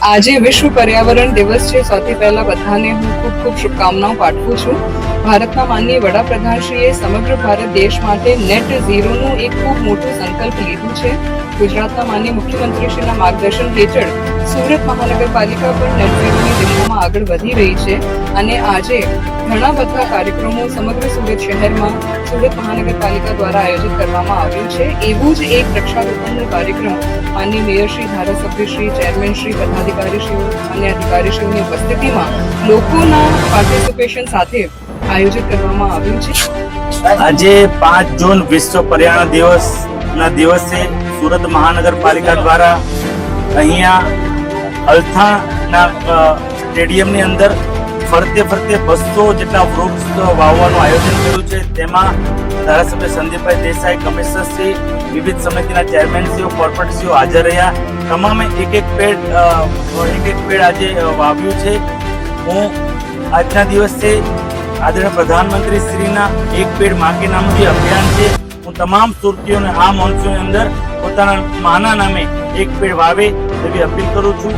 આજે વિશ્વ પર્યાવરણ દિવસ છે। સૌથી પહેલા બધાને હું ખૂબ ખૂબ શુભકામનાઓ પાઠવું છું। ભારતના માનનીય વડાપ્રધાનશ્રીએ સમગ્ર ભારત દેશ માટે નેટ ઝીરોનું એક ખૂબ મોટું સંકલ્પ લીધું છે। ગુજરાતના માનનીય મુખ્યમંત્રીશ્રીના માર્ગદર્શન હેઠળ સુરત મહાનગરપાલિકા પણ નેટ ઝીરોની દિશામાં આગળ વધી રહી છે અને આજે ઘણા બધા કાર્યક્રમો સમગ્ર સુરત શહેરમાં સુરત મહાનગરપાલિકા દ્વારા આયોજિત કરવામાં આવ્યું છે। એવું જ એક વૃક્ષારોપણનો કાર્યક્રમ માનનીય મેયરશ્રી, ધારાસભ્યશ્રી, ચેરમેનશ્રી, પદાધિકારીશ્રીઓ અને અધિકારીશ્રીઓની ઉપસ્થિતિમાં લોકોના પાર્ટિસિપેશન સાથે આયોજિત કરવામાં આવ્યું છે। આજે 5 જૂન વિશ્વ પર્યાવરણ દિવસના દિવસે સુરત મહાનગરપાલિકા દ્વારા અહીંયા અલથાણના સ્ટેડિયમની અંદર ફરતે 200 જેટલા વૃક્ષ વાવવાનું આયોજન કર્યું છે। તેમાં ધારાસભ્ય સંદીપભાઈ દેસાઈ, કમિશનરશ્રી, વિવિધ સમિતિના ચેરમેનશ્રીઓ, કોર્પોરેટરશ્રીઓ હાજર રહ્યા। તમામે એક પેડ આજે વાવ્યું છે। હું આજના દિવસે આદરણીય પ્રધાનમંત્રી શ્રીના એક પેડ માં કે નામનું જે અભિયાન છે, હું તમામ સુરતીઓને આ મોન્સૂનની અંદર પોતાના માના નામે એક પેડ વાવે તેવી અપીલ કરું છું।